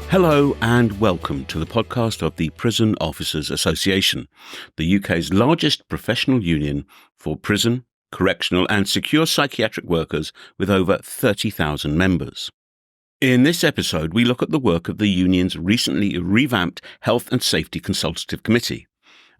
Hello and welcome to the podcast of the Prison Officers Association, the UK's largest professional union for prison, correctional and secure psychiatric workers with over 30,000 members. In this episode, we look at the work of the union's recently revamped Health and Safety Consultative Committee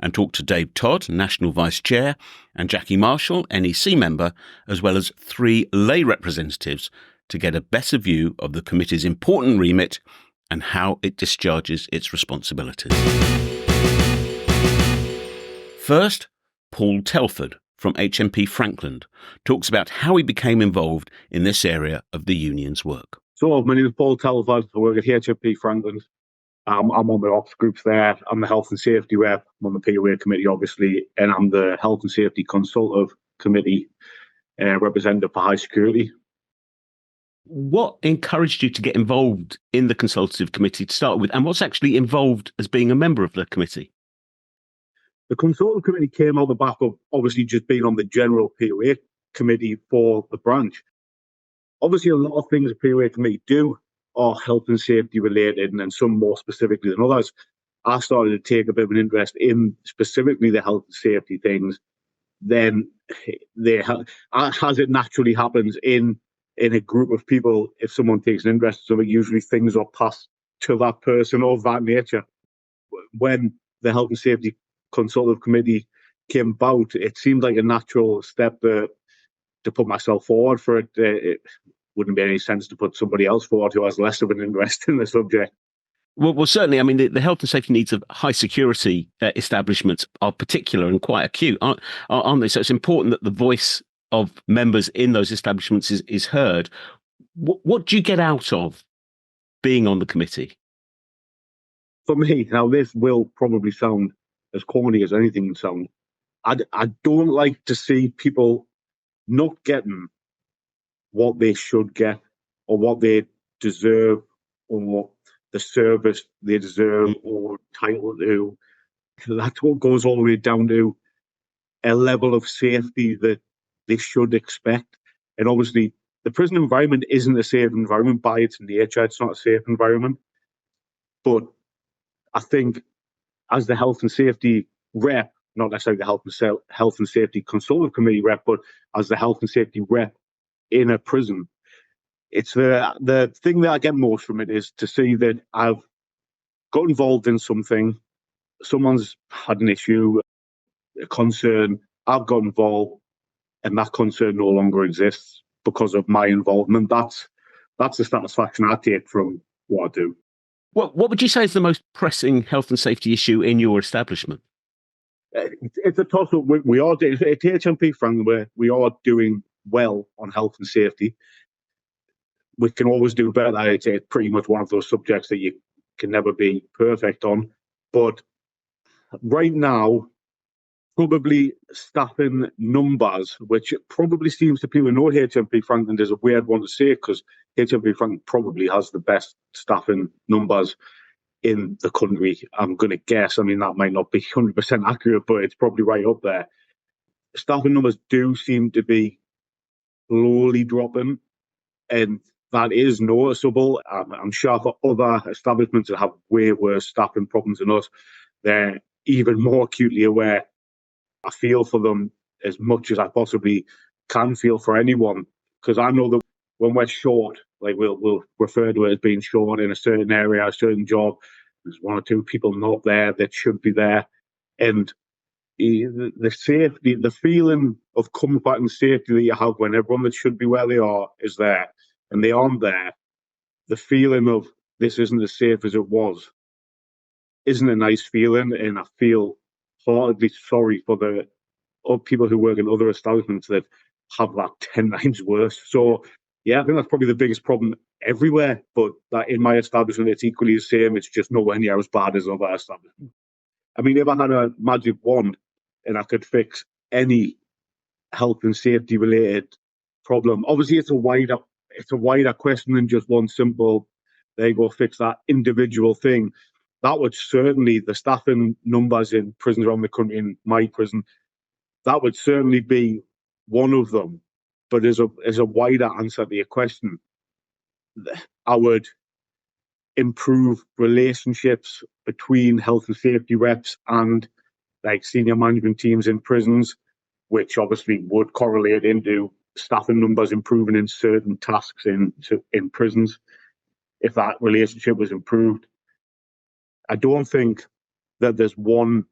and talk to Dave Todd, National Vice Chair, and Jackie Marshall, NEC member, as well as 3 lay representatives to get a better view of the committee's important remit and how it discharges its responsibilities. First, Paul Telford from HMP Frankland talks about how he became involved in this area of the union's work. So, my name is Paul Telford. I work at HMP Frankland. I'm on the ops groups there. I'm the health and safety rep. I'm on the POA committee, obviously, and I'm the health and safety consultative committee representative for high security. What encouraged you to get involved in the consultative committee to start with, and what's actually involved as being a member of the committee? The consultative committee came out the back of obviously just being on the general POA committee for the branch. Obviously, a lot of things the POA committee do are health and safety related, and then some more specifically than others. I started to take a bit of an interest in specifically the health and safety things. Then, as it naturally happens in a group of people, if someone takes an interest in something, usually things are passed to that person of that nature. When the Health and Safety Consultative Committee came about, it seemed like a natural step to put myself forward for it. It wouldn't make any sense to put somebody else forward who has less of an interest in the subject. Well, certainly. I mean, the health and safety needs of high security establishments are particular and quite acute, aren't they? So it's important that the voice of members in those establishments is heard. What do you get out of being on the committee? For me, now this will probably sound as corny as anything can sound. I don't like to see people not getting what they should get or what they deserve or the service they deserve or entitled to. That's what goes all the way down to a level of safety that they should expect. And obviously, the prison environment isn't a safe environment by its nature. It's not a safe environment. But I think as the health and safety rep, not necessarily the health and safety consultative committee rep, but as the health and safety rep in a prison, it's the thing that I get most from it is to see that I've got involved in something, someone's had an issue, a concern, I've got involved, and that concern no longer exists because of my involvement. That's the satisfaction I take from what I do. What would you say is the most pressing health and safety issue in your establishment? It's a toss-up. We are doing, at HMP Frankland, we are doing well on health and safety. We can always do better. I'd say it's pretty much one of those subjects that you can never be perfect on. But right now, probably staffing numbers, which probably seems to people who know HMP Frankland is a weird one to say because HMP Frankland probably has the best staffing numbers in the country, I'm going to guess. I mean, that might not be 100% accurate, but it's probably right up there. Staffing numbers do seem to be slowly dropping, and that is noticeable. I'm sure for other establishments that have way worse staffing problems than us, they're even more acutely aware. I feel for them as much as I possibly can feel for anyone, because I know that when we're short, like we'll refer to it as being short in a certain area, a certain job, there's 1 or 2 people not there that should be there. And the safety, the feeling of comfort and safety that you have when everyone that should be where they are is there and they aren't there, the feeling of this isn't as safe as it was isn't a nice feeling. And I feel heartedly sorry for the people who work in other establishments that have that 10 times worse. So, yeah, I think that's probably the biggest problem everywhere. But that in my establishment, it's equally the same. It's just nowhere near as bad as other establishments. I mean, if I had a magic wand and I could fix any health and safety related problem, obviously it's a wider question than just one simple, there you go, fix that individual thing. That would certainly, the staffing numbers in prisons around the country, in my prison, that would certainly be one of them. But as a wider answer to your question, I would improve relationships between health and safety reps and like senior management teams in prisons, which obviously would correlate into staffing numbers improving in certain tasks in prisons. If that relationship was improved, I don't think that there's one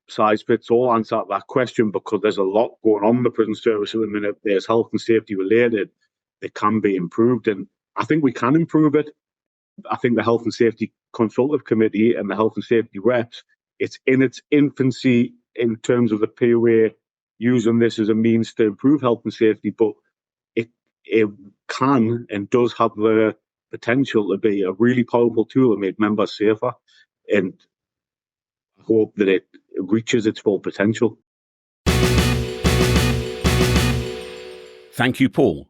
size fits all answer to that question, because there's a lot going on in the prison service at the minute. There's health and safety related. It can be improved, and I think we can improve it. I think the Health and Safety Consultative Committee and the health and safety reps, it's in its infancy in terms of the POA using this as a means to improve health and safety, but it can and does have the potential to be a really powerful tool to make members safer, and I hope that it reaches its full potential. Thank you, Paul.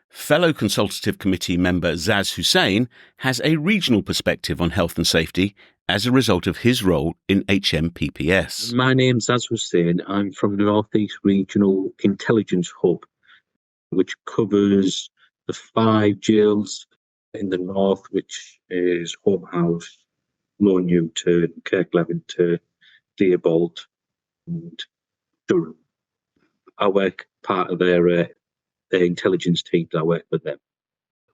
Fellow Consultative Committee member Zaz Hussain has a regional perspective on health and safety as a result of his role in HMPPS. My name's Zaz Hussain. I'm from the North East Regional Intelligence Hub, which covers the 5 jails in the north, which is Home House, Lower Newton, Kirk-Levington, Dearbolt and Durham. I work part of their intelligence teams. I work with them.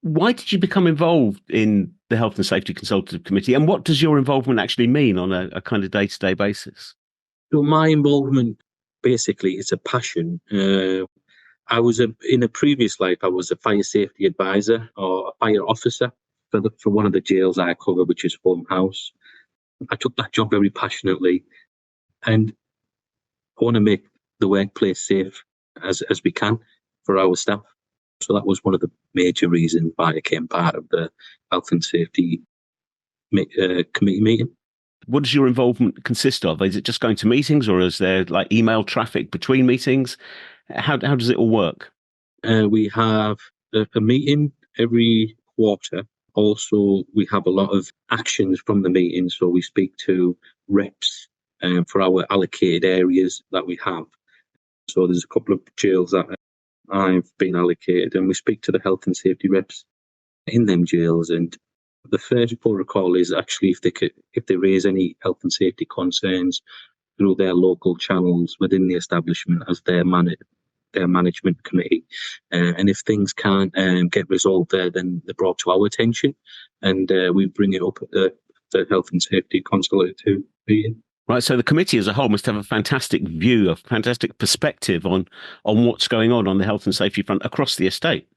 Why did you become involved in the Health and Safety Consultative Committee, and what does your involvement actually mean on a kind of day-to-day basis? So my involvement, basically, it's a passion. I was in a previous life, I was a fire safety advisor or a fire officer for one of the jails I cover, which is Home House. I took that job very passionately, and I want to make the workplace safe as we can for our staff. So that was one of the major reasons why I became part of the Health and Safety Committee meeting. What does your involvement consist of? Is it just going to meetings, or is there like email traffic between meetings? How does it all work? We have a meeting every quarter. Also, we have a lot of actions from the meeting. So we speak to reps for our allocated areas that we have. So there's a couple of jails that I've been allocated, and we speak to the health and safety reps in them jails. And the first protocol is actually if they raise any health and safety concerns through their local channels within the establishment as their management committee, and if things can't get resolved there, then they're brought to our attention, and we bring it up at the Health and Safety Consultative meeting. Right, so the committee as a whole must have a fantastic view, a fantastic perspective on what's going on the health and safety front across the estate.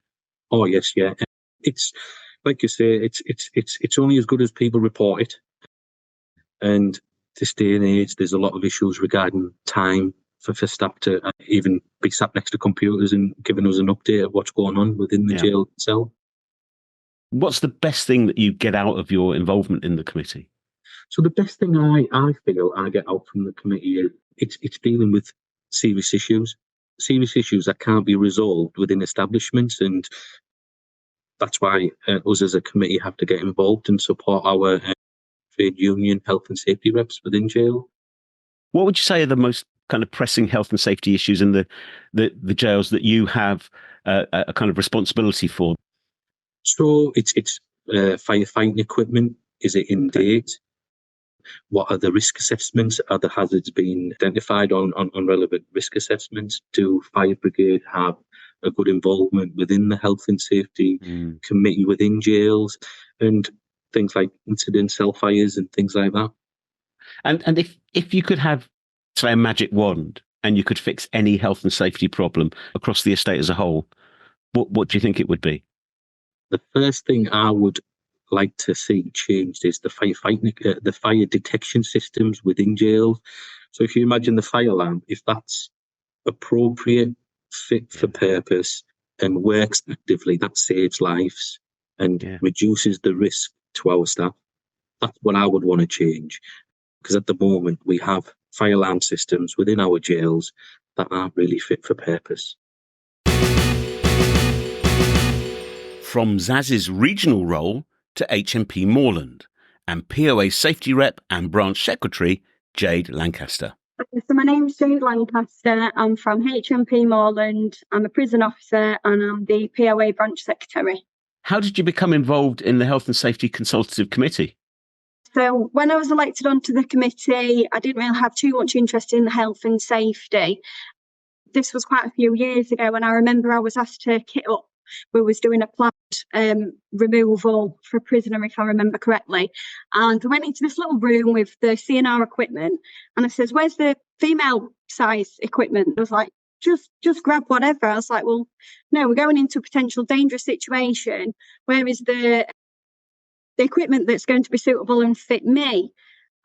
Oh yes, yeah. It's like you say, it's only as good as people report it. And this day and age, there's a lot of issues regarding time for staff to even be sat next to computers and giving us an update of what's going on within the jail itself. What's the best thing that you get out of your involvement in the committee? So the best thing I feel I get out from the committee is it's dealing with serious issues that can't be resolved within establishments, and that's why us as a committee have to get involved and support our trade union health and safety reps within jail. What would you say are the most kind of pressing health and safety issues in the jails that you have a kind of responsibility for? So it's firefighting equipment. Is it in date? What are the risk assessments? Are the hazards being identified on relevant risk assessments? Do fire brigade have a good involvement within the health and safety committee within jails, and things like incident cell fires and things like that? And if you could have, say, a magic wand and you could fix any health and safety problem across the estate as a whole, what do you think it would be? The first thing I would like to see changed is the fire detection systems within jails. So if you imagine the fire alarm, if that's appropriate, fit for purpose, and works actively, that saves lives and reduces the risk to our staff. That's what I would want to change, because at the moment we have fire alarm systems within our jails that aren't really fit for purpose. From Zaz's regional role to HMP Moreland and POA Safety Rep and Branch Secretary Jade Lancaster. So my name's Jade Lancaster. I'm from HMP Moreland. I'm a prison officer and I'm the POA Branch Secretary. How did you become involved in the Health and Safety Consultative Committee? So when I was elected onto the committee, I didn't really have too much interest in health and safety. This was quite a few years ago, and I remember I was asked to kit up. We was doing a planned removal for a prisoner, if I remember correctly. And we went into this little room with the CNR equipment, and I says, "Where's the female size equipment?" I was like, just grab whatever. I was like, well, no, we're going into a potential dangerous situation. Where is the equipment that's going to be suitable and fit me?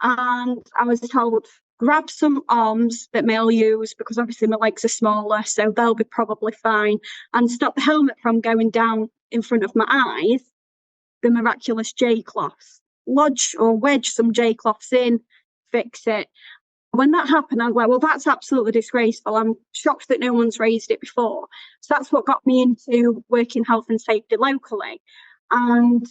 And I was told, grab some arms that male use, because obviously my legs are smaller, so they'll be probably fine, and stop the helmet from going down in front of my eyes, the miraculous J-cloths. Lodge or wedge some J-cloths in, fix it. When that happened, I was like, well, that's absolutely disgraceful. I'm shocked that no one's raised it before. So that's what got me into working health and safety locally. And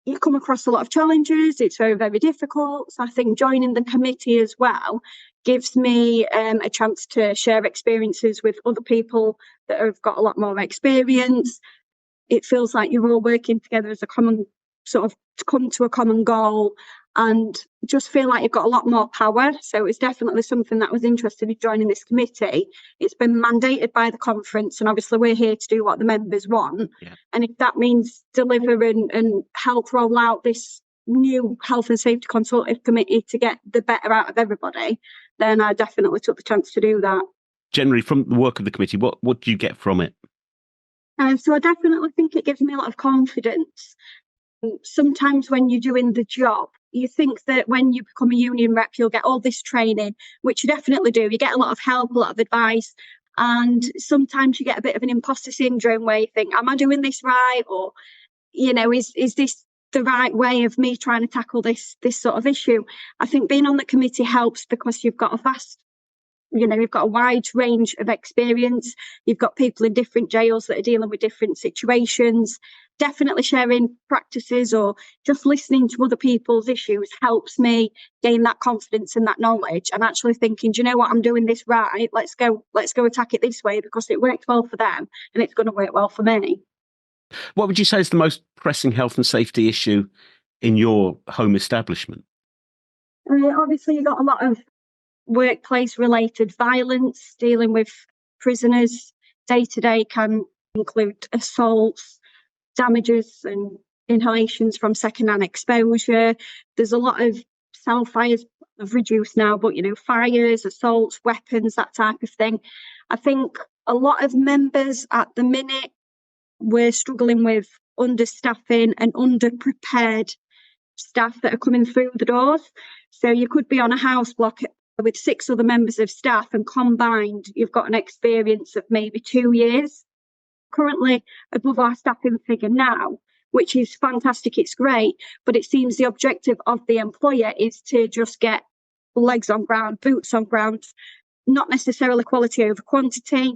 you come across a lot of challenges. It's very, very difficult. So I think joining the committee as well gives me a chance to share experiences with other people that have got a lot more experience. It feels like you're all working together as a common sort of to come to a common goal, and just feel like you've got a lot more power. So it's definitely something that I was interested in joining this committee. It's been mandated by the conference, and obviously we're here to do what the members want. Yeah. And if that means deliver and help roll out this new health and safety consultative committee to get the better out of everybody, then I definitely took the chance to do that. Generally, from the work of the committee, what do you get from it? So I definitely think it gives me a lot of confidence. Sometimes when you're doing the job, you think that when you become a union rep, you'll get all this training, which you definitely do. You get a lot of help, a lot of advice. And sometimes you get a bit of an imposter syndrome where you think, am I doing this right? Or, is this the right way of me trying to tackle this sort of issue? I think being on the committee helps because you've got you've got a wide range of experience. You've got people in different jails that are dealing with different situations. Definitely sharing practices or just listening to other people's issues helps me gain that confidence and that knowledge, and actually thinking, do you know what, I'm doing this right. Let's go attack it this way because it worked well for them and it's going to work well for me. What would you say is the most pressing health and safety issue in your home establishment? Obviously, you've got a lot of workplace related violence. Dealing with prisoners day to day can include assaults, damages and inhalations from second-hand exposure. There's a lot of cell fires have reduced now, but fires, assaults, weapons, that type of thing. I think a lot of members at the minute we're struggling with understaffing and underprepared staff that are coming through the doors. So you could be on a house block with 6 other members of staff, and combined you've got an experience of maybe 2 years. Currently above our staffing figure now, which is fantastic, it's great, but it seems the objective of the employer is to just get legs on ground, boots on ground, not necessarily quality over quantity.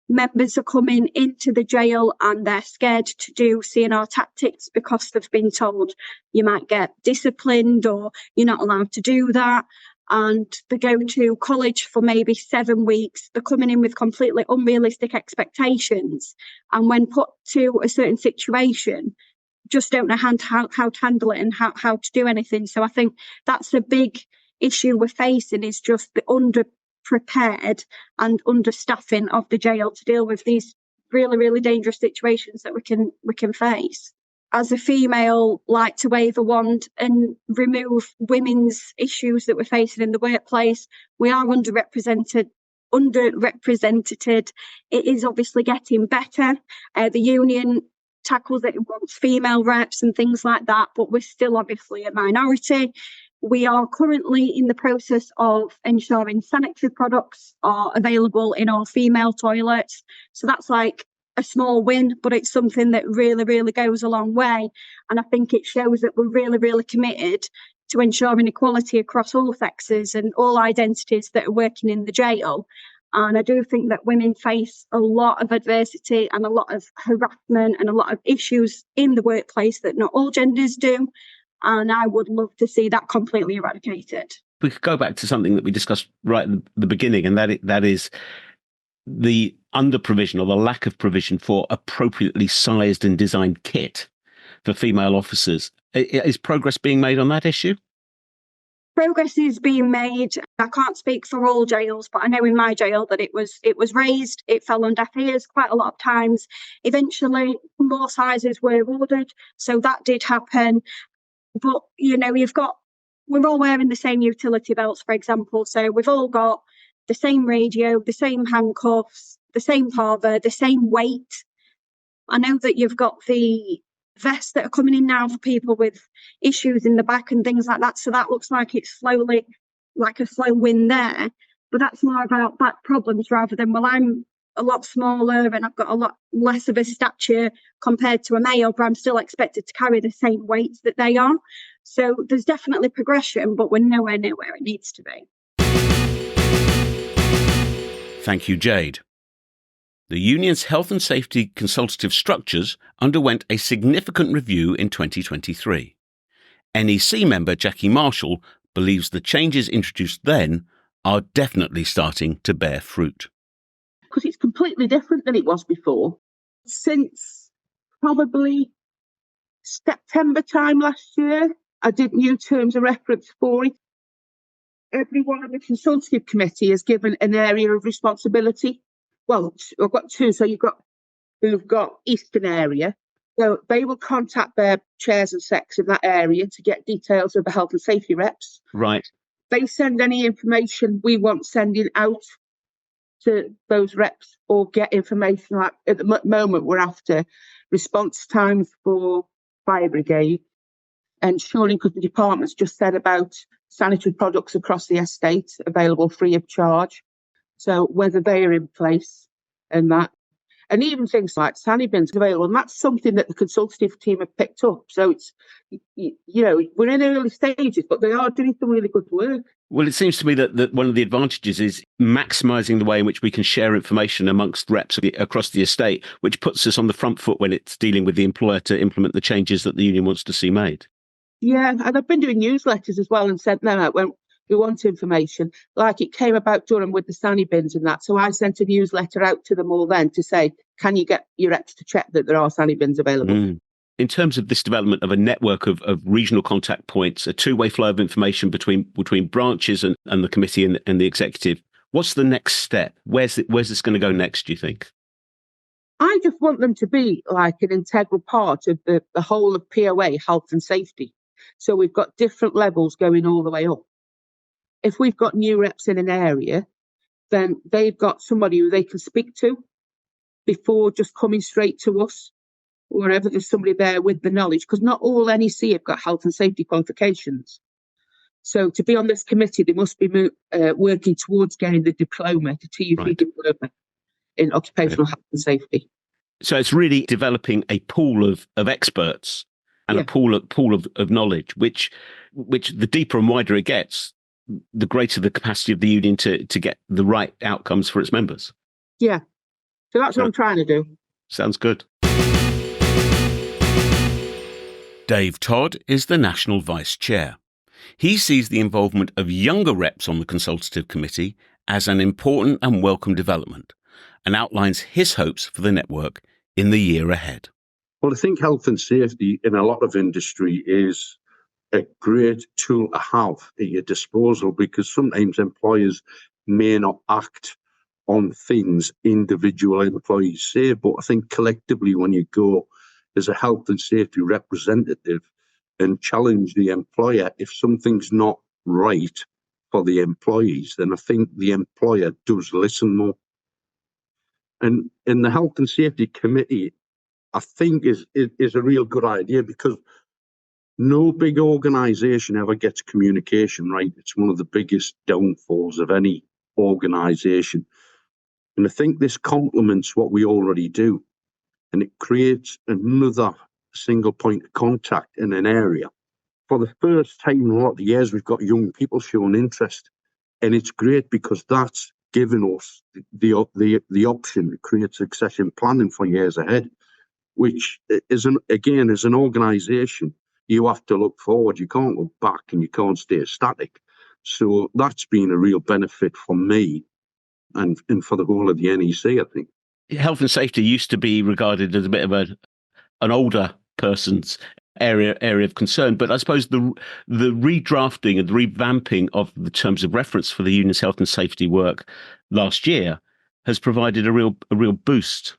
Members are coming into the jail and they're scared to do CNR tactics because they've been told you might get disciplined or you're not allowed to do that. And they go to college for maybe 7 weeks. They're coming in with completely unrealistic expectations. And when put to a certain situation, just don't know how to handle it and how to do anything. So I think that's a big issue we're facing, is just the underprepared and understaffing of the jail to deal with these really, really dangerous situations that we can face. As a female, like to wave a wand and remove women's issues that we're facing in the workplace. We are underrepresented. It is obviously getting better. The union tackles it, wants female reps and things like that, but we're still obviously a minority. We are currently in the process of ensuring sanitary products are available in all female toilets. So that's like a small win, but it's something that really, really goes a long way. And I think it shows that we're really, really committed to ensuring equality across all sexes and all identities that are working in the jail. And I do think that women face a lot of adversity and a lot of harassment and a lot of issues in the workplace that not all genders do. And I would love to see that completely eradicated. We could go back to something that we discussed right at the beginning, and that is the under-provision or the lack of provision for appropriately sized and designed kit. for female officers. Is progress being made on that issue? Progress is being made. I can't speak for all jails, but I know in my jail that it was raised. It fell on deaf ears quite a lot of times. Eventually, more sizes were ordered, so that did happen. But we're all wearing the same utility belts, for example. So we've all got the same radio, the same handcuffs, the same father, the same weight. I know that you've got the vests that are coming in now for people with issues in the back and things like that. So that looks like it's slowly, like a slow win there. But that's more about back problems rather than, well, I'm a lot smaller and I've got a lot less of a stature compared to a male, but I'm still expected to carry the same weights that they are. So there's definitely progression, but we're nowhere near where it needs to be. Thank you, Jade. The union's health and safety consultative structures underwent a significant review in 2023. NEC member Jackie Marshall believes the changes introduced then are definitely starting to bear fruit. Because it's completely different than it was before. Since probably September time last year, I did new terms of reference for it. Everyone on the consultative committee is given an area of responsibility. Well, I've got two. So who've got Eastern area. So they will contact their chairs and secs in that area to get details of the health and safety reps. Right. They send any information we want sending out to those reps or get information. Like at the moment, we're after response times for fire brigade. And surely because the department's just said about sanitary products across the estate available free of charge. So whether they are in place and that, and even things like sanity bins available, and that's something that the consultative team have picked up. So it's, we're in early stages, but they are doing some really good work. Well, it seems to me that one of the advantages is maximising the way in which we can share information amongst reps across the estate, which puts us on the front foot when it's dealing with the employer to implement the changes that the union wants to see made. Yeah, and I've been doing newsletters as well and sent them out when we want information. Like it came about Durham with the Sani bins and that. So I sent a newsletter out to them all then to say, can you get your reps to check that there are Sani bins available? In terms of this development of a network of regional contact points, a two-way flow of information between branches and the committee and the executive, what's the next step? Where's this going to go next, do you think? I just want them to be like an integral part of the whole of POA, health and safety. So we've got different levels going all the way up. If we've got new reps in an area, then they've got somebody who they can speak to before just coming straight to us, wherever there's somebody there with the knowledge, because not all NEC have got health and safety qualifications. So to be on this committee, they must be working towards getting the diploma, the TUV diploma in occupational health and safety. So it's really developing a pool of experts and a pool of knowledge, which the deeper and wider it gets, the greater the capacity of the union to get the right outcomes for its members. Yeah. So that's what I'm trying to do. Sounds good. Dave Todd is the National Vice Chair. He sees the involvement of younger reps on the consultative committee as an important and welcome development and outlines his hopes for the network in the year ahead. Well, I think health and safety in a lot of industry is a great tool to have at your disposal, because sometimes employers may not act on things individual employees say, but I think collectively when you go as a health and safety representative and challenge the employer, if something's not right for the employees, then I think the employer does listen more. And in the health and safety committee, I think is a real good idea, because no big organisation ever gets communication right. It's one of the biggest downfalls of any organisation. And I think this complements what we already do. And it creates another single point of contact in an area. For the first time in a lot of years, we've got young people showing interest. And it's great because that's given us the option to create succession planning for years ahead, which is, as an organisation, you have to look forward. You can't look back and you can't stay static. So that's been a real benefit for me and for the whole of the NEC, I think. Health and safety used to be regarded as a bit of an older person's area of concern. But I suppose the redrafting and the revamping of the terms of reference for the union's health and safety work last year has provided a real boost.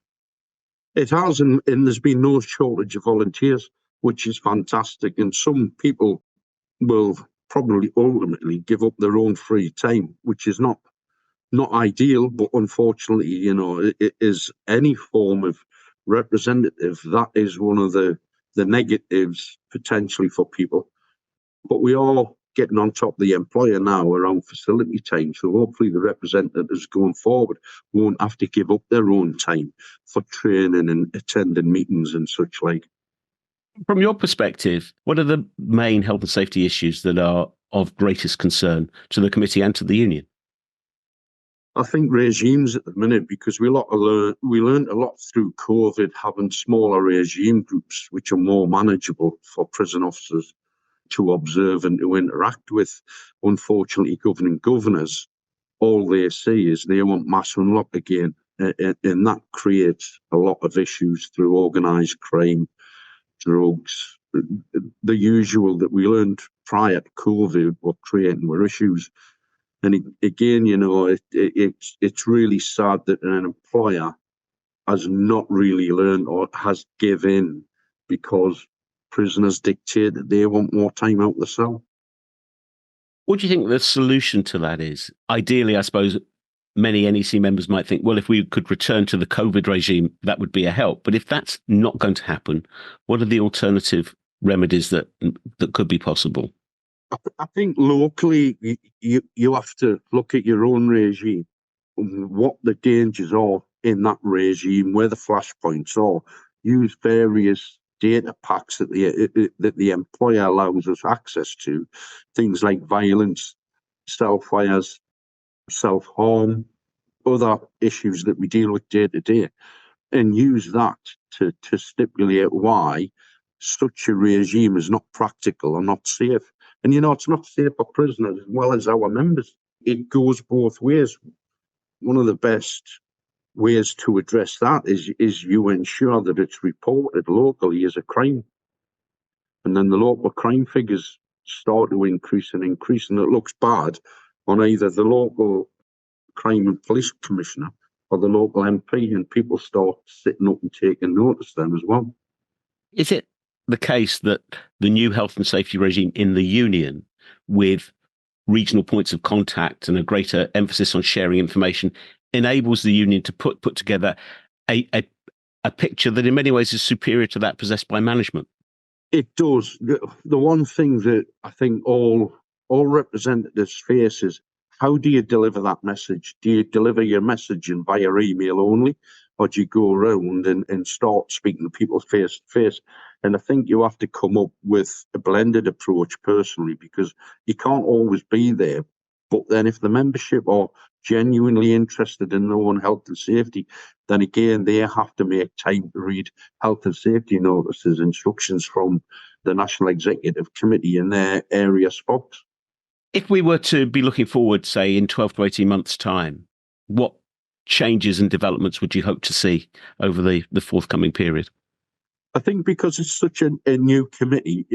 It has, and there's been no shortage of volunteers, which is fantastic. And some people will probably ultimately give up their own free time, which is not ideal, but unfortunately, it is any form of representative. That is one of the negatives potentially for people. But we are getting on top of the employer now around facility time. So hopefully the representatives going forward won't have to give up their own time for training and attending meetings and such like. From your perspective, what are the main health and safety issues that are of greatest concern to the committee and to the union? I think regimes at the minute, because we learned a lot through COVID, having smaller regime groups which are more manageable for prison officers to observe and to interact with. Unfortunately, governing governors, all they see is they want mass unlock again, and that creates a lot of issues through organised crime, drugs, the usual that we learned prior to COVID were creating more issues. And again, it's really sad that an employer has not really learned or has given in because prisoners dictate that they want more time out the cell. What do you think the solution to that is? Ideally, I suppose many NEC members might think, well, if we could return to the COVID regime, that would be a help. But if that's not going to happen, what are the alternative remedies that could be possible? I think locally, you have to look at your own regime, what the dangers are in that regime, where the flashpoints are. Use various data packs that the employer allows us access to, things like violence, self-fires, self-harm, other issues that we deal with day to day, and use that to stipulate why such a regime is not practical or not safe. And, it's not safe for prisoners as well as our members. It goes both ways. One of the best ways to address that is you ensure that it's reported locally as a crime. And then the local crime figures start to increase, and it looks bad on either the local crime and police commissioner or the local MP, and people start sitting up and taking notice then as well. Is it the case that the new health and safety regime in the union, with regional points of contact and a greater emphasis on sharing information, enables the union to put together a picture that in many ways is superior to that possessed by management? It does. The one thing that I think all representatives face is, how do you deliver that message? Do you deliver your message via email only, or do you go around and start speaking to people face to face? And I think you have to come up with a blended approach personally, because you can't always be there. But then if the membership are genuinely interested in their own health and safety, then again, they have to make time to read health and safety notices, instructions from the National Executive Committee in their area spots. If we were to be looking forward, say, in 12 to 18 months' time, what changes and developments would you hope to see over the forthcoming period? I think because it's such a new committee,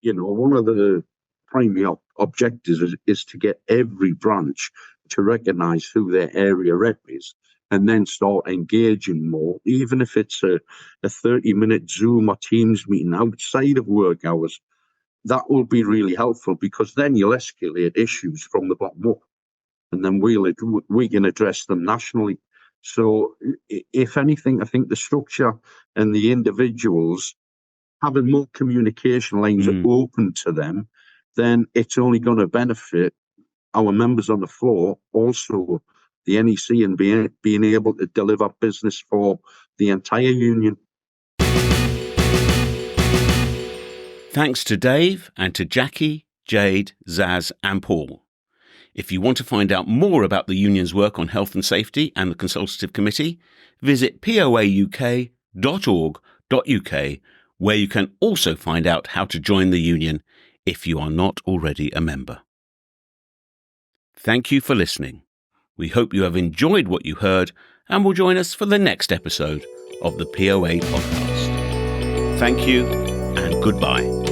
one of the primary objectives is to get every branch to recognise who their area rep is, and then start engaging more, even if it's a 30-minute Zoom or Teams meeting outside of work hours. That will be really helpful, because then you'll escalate issues from the bottom up, and then we can address them nationally. So if anything, I think the structure and the individuals having more communication lines open to them, then it's only going to benefit our members on the floor, also the NEC, and being able to deliver business for the entire union. Thanks to Dave and to Jackie, Jade, Zaz and Paul. If you want to find out more about the union's work on health and safety and the Consultative Committee, visit poauk.org.uk, where you can also find out how to join the union if you are not already a member. Thank you for listening. We hope you have enjoyed what you heard and will join us for the next episode of the POA podcast. Thank you and goodbye.